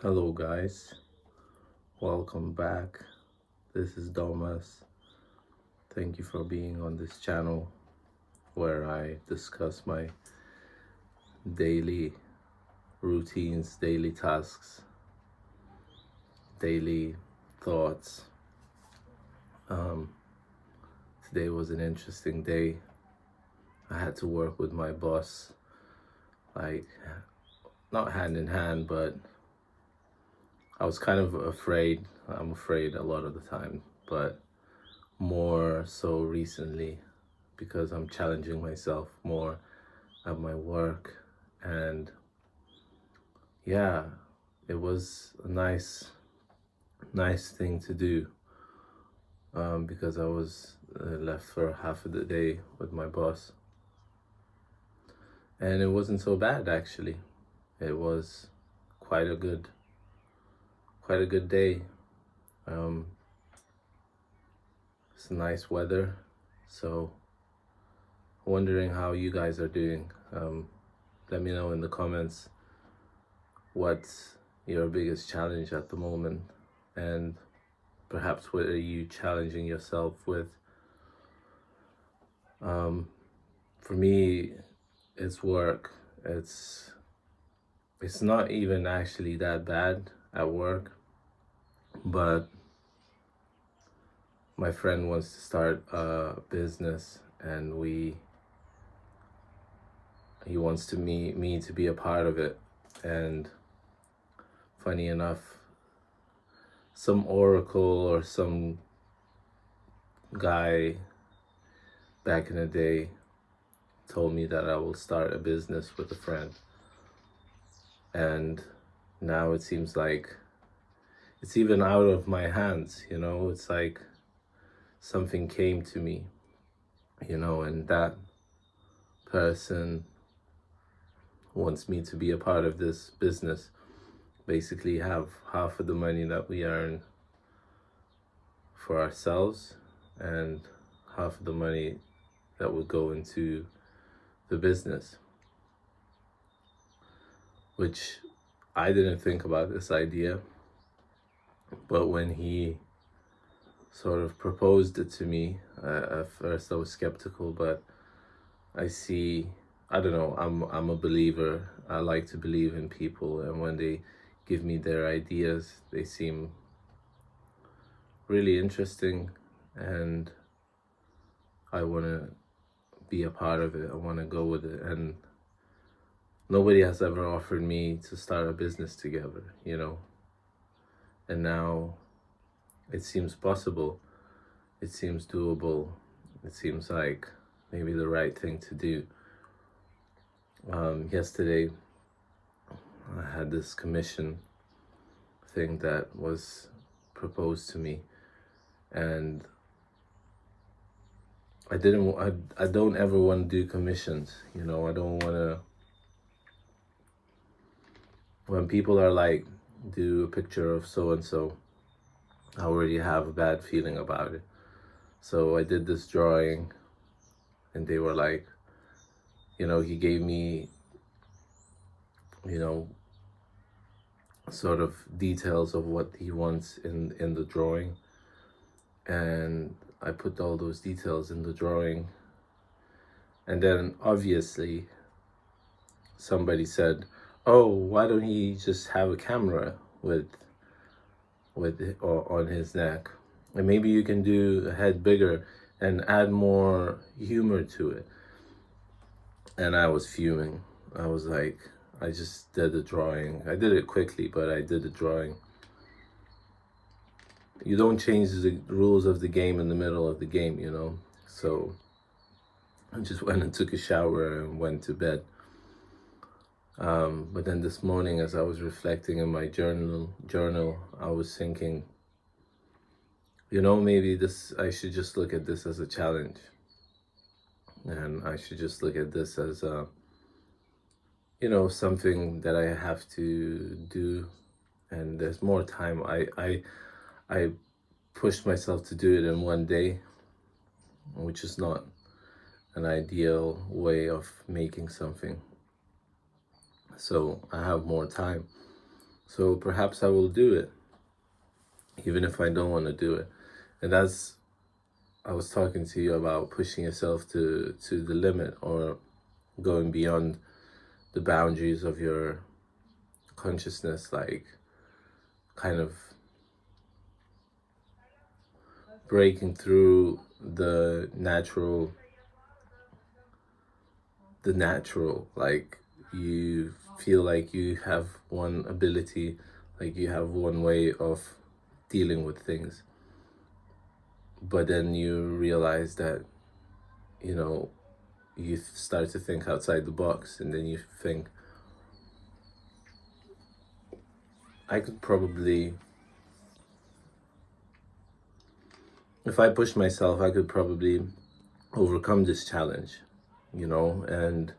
Hello guys, welcome back. This is Domas. Thank you for being on this channel where I discuss my daily routines, daily tasks, daily thoughts. Um, Today was an interesting day. I had to work with my boss, like not hand in hand, but I was kind of afraid. I'm afraid a lot of the time, but more so recently because I'm challenging myself more at my work. And yeah, it was a nice thing to do, because I was left for half of the day with my boss, and it wasn't so bad actually. It was quite a good quite a good day. um, it's nice weather, so wondering how you guys are doing. Let me know in the comments what's your biggest challenge at the moment, and perhaps what are you challenging yourself with. For me, it's work. It's not even actually that bad at work, but my friend wants to start a business, and he wants me to be a part of it. And funny enough, some oracle or some guy back in the day told me that I will start a business with a friend. And now it seems like it's even out of my hands, it's like something came to me, and that person wants me to be a part of this business, basically have half of the money that we earn for ourselves and half of the money that would go into the business, which I didn't think about this idea. But when he sort of proposed it to me, at first I was skeptical, but I don't know, I'm a believer. I like to believe in people, and when they give me their ideas, they seem really interesting, and I want to be a part of it. I want to go with it. And nobody has ever offered me to start a business together, and now it seems possible. It seems doable. It seems like maybe the right thing to do. Yesterday, I had this commission thing that was proposed to me, and I don't ever want to do commissions. I don't want to. When people are like, do a picture of so and so, I already have a bad feeling about it. So I did this drawing, and they were like, he gave me, sort of details of what he wants in the drawing. And I put all those details in the drawing. And then obviously somebody said, oh, why don't he just have a camera on his neck? And maybe you can do a head bigger and add more humor to it. And I was fuming. I was like, I just did the drawing. I did it quickly, but I did the drawing. You don't change the rules of the game in the middle of the game, So I just went and took a shower and went to bed. But then this morning, as I was reflecting in my journal, I was thinking, maybe I should just look at this as a challenge. And I should just look at this as something that I have to do, and there's more time. I pushed myself to do it in one day, which is not an ideal way of making something. So I have more time. So perhaps I will do it, even if I don't want to do it. And that's, I was talking to you about pushing yourself to the limit, or going beyond the boundaries of your consciousness, like kind of breaking through the natural, like you feel like you have one ability, like you have one way of dealing with things, but then you realize that, you know, you start to think outside the box, and then you think, I could probably, if I push myself, I could probably overcome this challenge, you know. And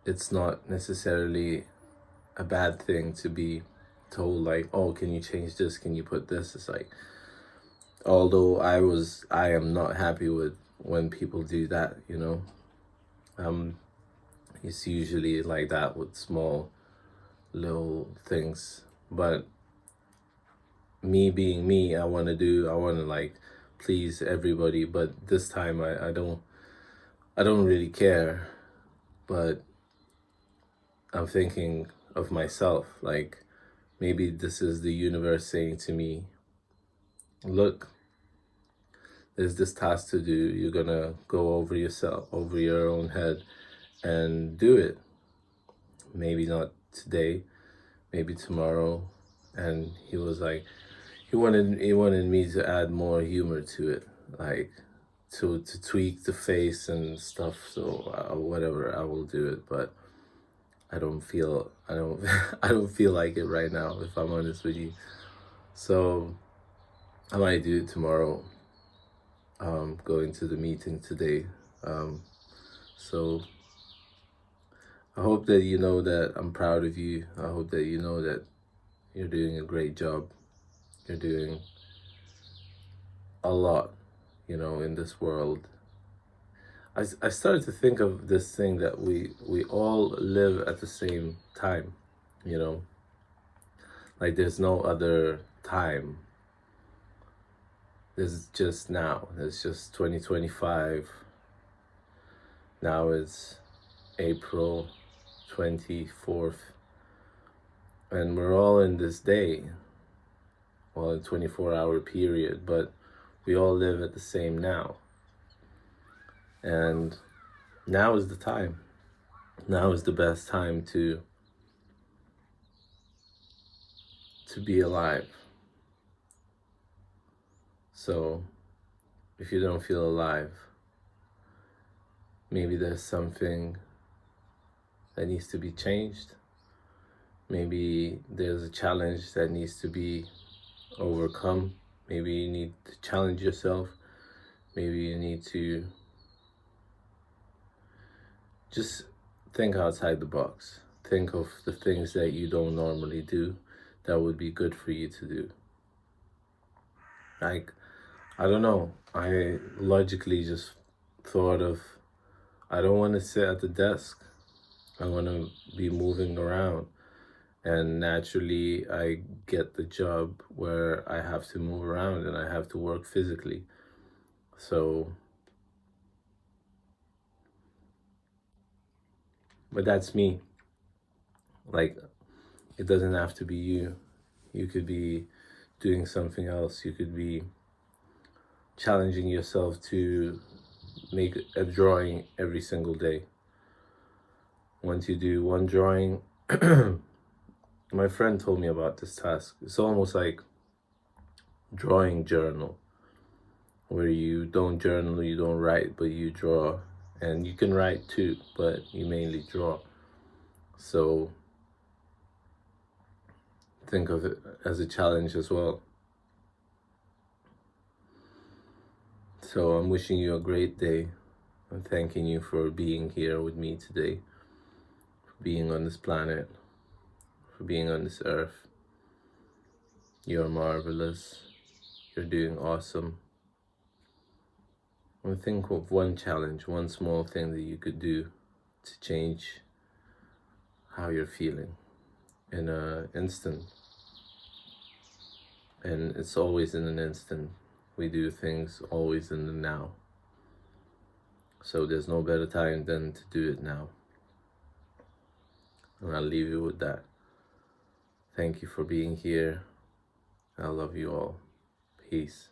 it's not necessarily a bad thing to be told, like, oh, can you change this? Can you put this? It's like, although I am not happy with when people do that, you know. It's usually like that with small little things. But me being me, I want to like please everybody, but this time I don't really care. But I'm thinking of myself, like maybe this is the universe saying to me, look, there's this task to do. You're gonna go over yourself, over your own head, and do it. Maybe not today, maybe tomorrow. And he was like, he wanted me to add more humor to it, like to tweak the face and stuff. So whatever, I will do it. But I don't feel I don't feel like it right now, if I'm honest with you. So I might do it tomorrow. Going to the meeting today. So I hope that you know that I'm proud of you. I hope that you know that you're doing a great job. You're doing a lot, you know, in this world. I started to think of this thing that we all live at the same time, you know. Like there's no other time. There's just now. It's just 2025. Now it's April 24th. And we're all in this day. Well, a 24-hour period, but we all live at the same now. And now is the time. Now is the best time to be alive. So if you don't feel alive, maybe there's something that needs to be changed. Maybe there's a challenge that needs to be overcome. Maybe you need to challenge yourself. Maybe you need to just think outside the box. Think of the things that you don't normally do that would be good for you to do. Like, I don't know, I logically just thought of, I don't want to sit at the desk. I want to be moving around. And naturally, I get the job where I have to move around and I have to work physically. So, but that's me. Like, it doesn't have to be you. You could be doing something else. You could be challenging yourself to make a drawing every single day. Once you do one drawing, my friend told me about this task. It's almost like drawing journal, where you don't journal, you don't write, but you draw. And you can write too, but you mainly draw. So think of it as a challenge as well. So I'm wishing you a great day. I'm thanking you for being here with me today, for being on this planet, for being on this earth. You're marvelous. You're doing awesome. And think of one challenge, one small thing that you could do to change how you're feeling. in an instant, and it's always in an instant. We do things always in the now. So there's no better time than to do it now. And I'll leave you with that. Thank you for being here. I love you all. Peace.